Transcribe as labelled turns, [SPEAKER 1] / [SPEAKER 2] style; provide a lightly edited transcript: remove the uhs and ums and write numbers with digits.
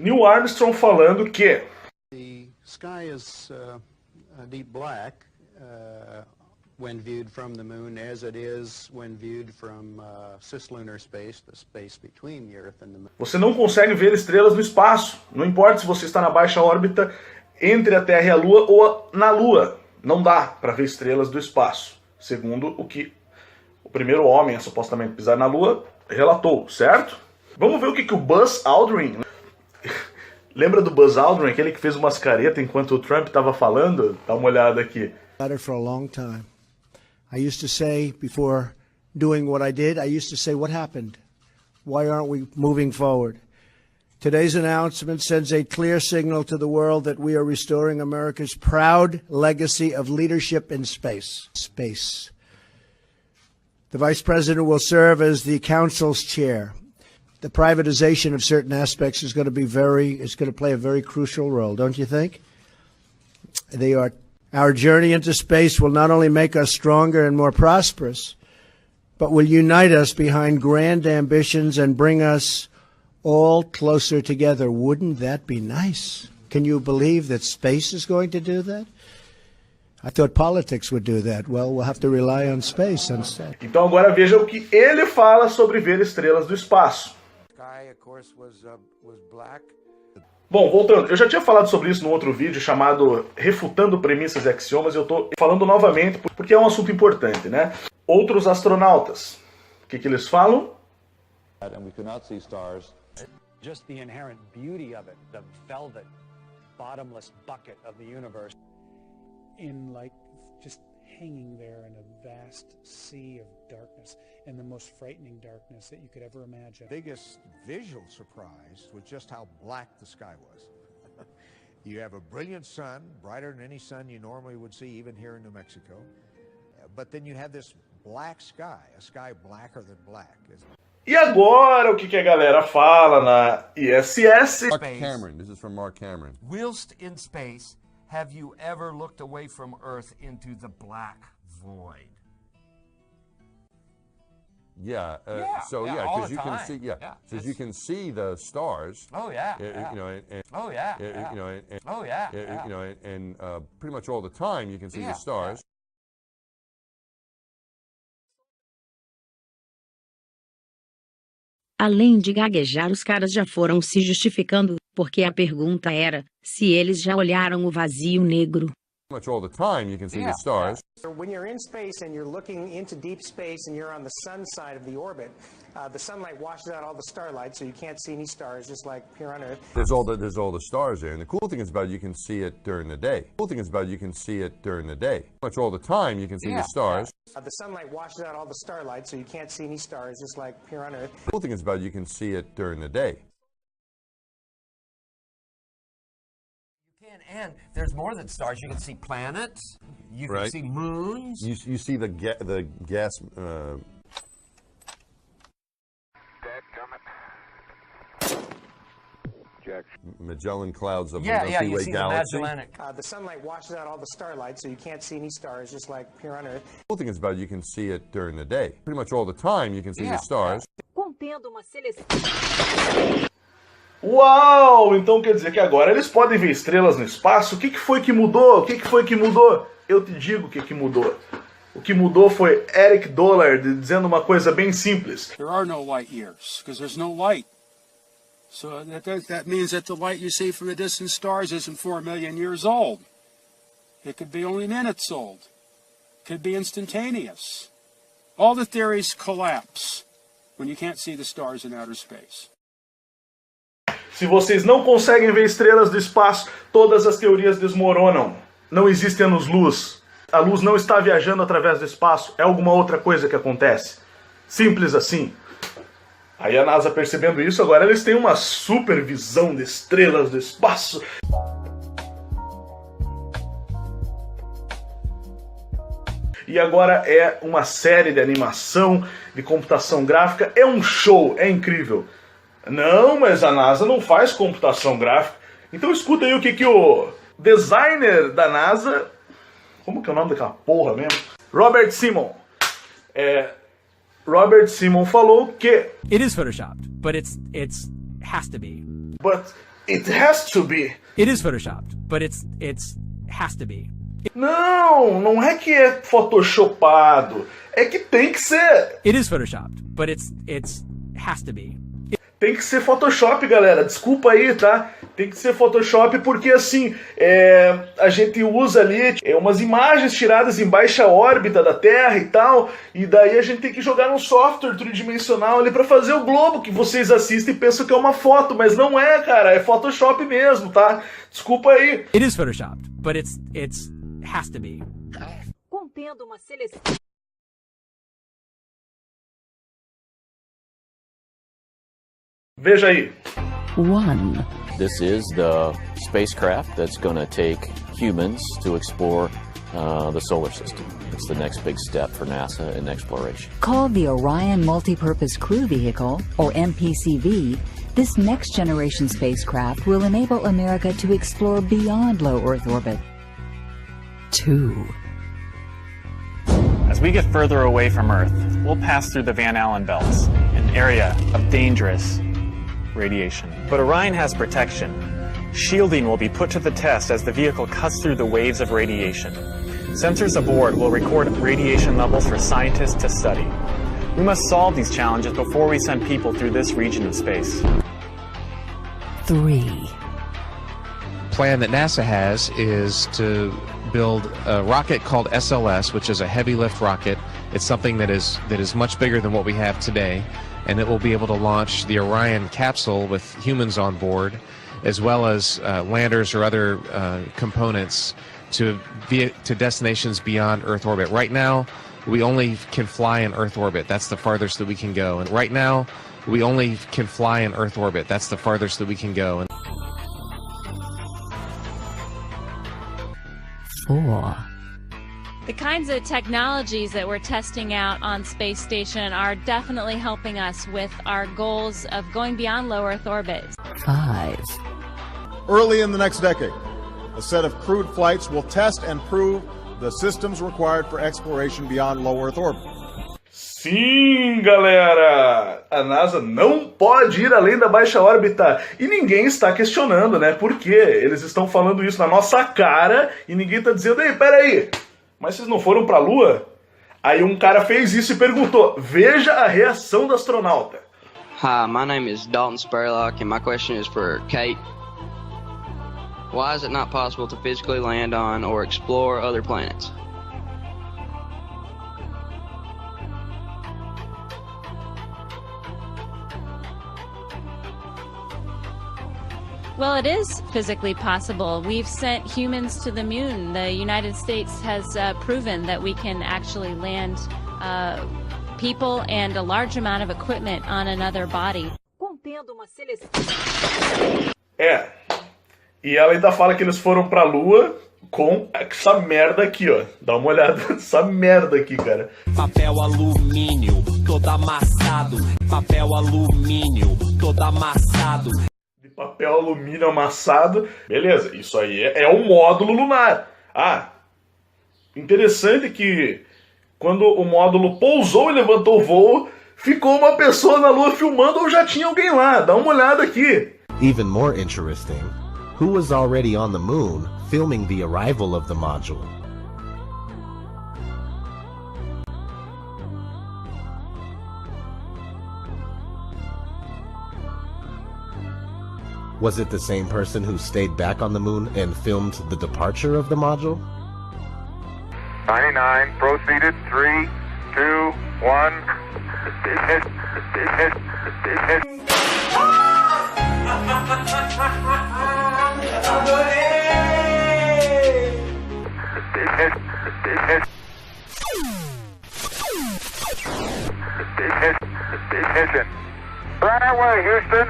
[SPEAKER 1] Neil Armstrong falando que
[SPEAKER 2] The sky is a deep black when viewed from the moon, as it is when viewed from cislunar space, the space between the Earth and the moon.
[SPEAKER 1] Você não consegue ver estrelas no espaço. Não importa se você está na baixa órbita entre a Terra e a Lua ou na Lua. Não dá para ver estrelas do espaço, segundo o que o primeiro homem a supostamente pisar na Lua relatou, certo? Vamos ver o que o Buzz Aldrin... Lembra do Buzz Aldrin, aquele que fez umas caretas enquanto o Trump estava falando? Dá uma olhada aqui.
[SPEAKER 3] For a long time. I used to say, before doing what I did, I used to say, what happened? Why aren't we moving forward? Today's announcement sends a clear signal to the world that we are restoring America's proud legacy of leadership in space. The Vice President will serve as the Council's chair. The privatization of certain aspects is going to play a very crucial role, don't you think? Our journey into space will not only make us stronger and more prosperous, but will unite us behind grand ambitions and bring us all closer together. Wouldn't that be nice? Can you believe that space is going to do that? I thought politics would do that. Well, we'll have to rely on space instead.
[SPEAKER 1] Então agora veja o que ele fala sobre ver estrelas do espaço.
[SPEAKER 4] Sky, of course, was black.
[SPEAKER 1] Bom, voltando, eu já tinha falado sobre isso num outro vídeo chamado Refutando Premissas e Axiomas, e eu tô falando novamente porque é um assunto importante, né? Outros astronautas, o que eles falam?
[SPEAKER 5] And we could not see stars.
[SPEAKER 2] Just the inherent beauty of it, the velvet, bottomless bucket of the universe.
[SPEAKER 6] In like just hanging there in a vast sea of darkness, and the most frightening darkness that you could ever imagine.
[SPEAKER 4] Biggest visual surprise was just how black the sky was. You have a brilliant sun, brighter than any sun you normally would see even here in New Mexico. But then you have this black sky, a sky blacker than black.
[SPEAKER 1] E agora, o que a galera fala na ISS?
[SPEAKER 5] Mark Cameron, this is from Mark Cameron.
[SPEAKER 7] Whilst in space, have you ever looked away from Earth into the black void?
[SPEAKER 5] Yeah, because you can see, because you can see the stars.
[SPEAKER 7] Oh yeah.
[SPEAKER 5] You know, and
[SPEAKER 7] Oh yeah.
[SPEAKER 5] you know, and
[SPEAKER 7] Oh yeah.
[SPEAKER 5] you know, and pretty much all the time you can see the stars.
[SPEAKER 8] Além de gaguejar, os caras já foram se justificando, porque a pergunta era se eles já olharam o vazio negro.
[SPEAKER 5] Pretty much all the time you can see the stars.
[SPEAKER 9] When you're in space and you're looking into deep space and you're on the sun side of the orbit, the sunlight washes out all the starlight, so you can't see any stars, just like here on Earth.
[SPEAKER 5] There's all the stars there, and the cool thing is about it, you can see it during the day. Pretty much all the time you can see the stars.
[SPEAKER 9] The sunlight washes out all the starlight, so you can't see any stars, just like here on Earth.
[SPEAKER 5] The cool thing is about it, you can see it during the day.
[SPEAKER 7] And there's more than stars. You can see planets. You can see moons.
[SPEAKER 5] You see the gas. Magellan clouds of the Milky Way galaxy.
[SPEAKER 9] The sunlight washes out all the starlight, so you can't see any stars, just like here on Earth.
[SPEAKER 5] The cool thing is about it, you can see it during the day. Pretty much all the time you can see the stars.
[SPEAKER 8] Contendo uma seleção.
[SPEAKER 1] Uau! Então quer dizer que agora eles podem ver estrelas no espaço? O que foi que mudou? Eu te digo o que mudou. O que mudou foi Eric Dollard dizendo uma coisa bem simples.
[SPEAKER 6] There are no light years, because there's no light. So that means that the light you see from the distant stars isn't 4 million years old. It could be only minutes old. It could be instantaneous. All the theories collapse when you can't see the stars in outer space.
[SPEAKER 1] Se vocês não conseguem ver estrelas do espaço, todas as teorias desmoronam. Não existe anos-luz. A luz não está viajando através do espaço. É alguma outra coisa que acontece. Simples assim. Aí a NASA percebendo isso, agora eles têm uma super visão de estrelas do espaço. E agora é uma série de animação, de computação gráfica. É um show, é incrível. Não, mas a NASA não faz computação gráfica. Então escuta aí o que o designer da NASA... Como que é o nome daquela porra mesmo? Robert Simon. Robert Simon falou que...
[SPEAKER 10] It is photoshopped, but it's has to be.
[SPEAKER 1] But It has to be.
[SPEAKER 10] It is photoshopped, but it's has to be.
[SPEAKER 1] Não, não é que é photoshopado. É que tem que ser.
[SPEAKER 10] It is photoshopped, but it's has to be.
[SPEAKER 1] Tem que ser Photoshop, galera. Desculpa aí, tá? Tem que ser Photoshop porque, assim, a gente usa ali umas imagens tiradas em baixa órbita da Terra e tal, e daí a gente tem que jogar num software tridimensional ali pra fazer o globo que vocês assistem e pensam que é uma foto, mas não é, cara. É Photoshop mesmo, tá? Desculpa aí.
[SPEAKER 10] It is photoshopped, but it's has to be.
[SPEAKER 11] Contendo uma seleção.
[SPEAKER 1] Veja aí.
[SPEAKER 11] 1.
[SPEAKER 12] This is the spacecraft that's going to take humans to explore the solar system. It's the next big step for NASA in exploration.
[SPEAKER 11] Called the Orion Multipurpose Crew Vehicle, or MPCV, this next-generation spacecraft will enable America to explore beyond low Earth orbit. 2.
[SPEAKER 13] As we get further away from Earth, we'll pass through the Van Allen belts, an area of dangerous radiation. But Orion has protection. Shielding will be put to the test as the vehicle cuts through the waves of radiation. Sensors aboard will record radiation levels for scientists to study. We must solve these challenges before we send people through this region of space.
[SPEAKER 11] 3.
[SPEAKER 14] Plan that NASA has is to build a rocket called SLS, which is a heavy lift rocket. It's something that is much bigger than what we have today, and it will be able to launch the Orion capsule with humans on board, as well as landers or other components to destinations beyond Earth orbit. Right now, we only can fly in Earth orbit. That's the farthest that we can go. And right now, we only can fly in Earth orbit. That's the farthest that we can go. And
[SPEAKER 11] 4.
[SPEAKER 15] The kinds of technologies that we're testing out on Space Station are definitely helping us with our goals of going beyond low Earth orbit.
[SPEAKER 11] 5.
[SPEAKER 16] Early in the next decade, a set of crewed flights will test and prove the systems required for exploration beyond low Earth orbit.
[SPEAKER 1] Sim, galera! A NASA não pode ir além da baixa órbita. E ninguém está questionando, né? Por quê? Eles estão falando isso na nossa cara e ninguém está dizendo, ei, peraí, mas vocês não foram para a Lua? Aí um cara fez isso e perguntou, veja a reação do astronauta.
[SPEAKER 17] Hi, my name is Dalton Spurlock and my question is for Kate. Why is it not possible to physically land on or explore other planets?
[SPEAKER 15] Well, it is physically possible. We've sent humans to the moon. The United States has proven that we can actually land people and a large amount of equipment on another body.
[SPEAKER 11] Contendo uma seleção.
[SPEAKER 1] E ela ainda fala que eles foram pra Lua com essa merda aqui, ó. Dá uma olhada nessa merda aqui, cara.
[SPEAKER 18] Papel alumínio, todo amassado. Papel alumínio, todo amassado.
[SPEAKER 1] De papel alumínio amassado. Beleza, isso aí é o módulo lunar. Ah, interessante que quando o módulo pousou e levantou o voo, ficou uma pessoa na Lua filmando ou já tinha alguém lá. Dá uma olhada aqui.
[SPEAKER 19] Even more interesting, who was already on the moon filming the arrival of the module? Was it the same person who stayed back on the moon and filmed the departure of the module?
[SPEAKER 20] 99, proceeded, 3, 2, 1, Ignition. Right away, Houston.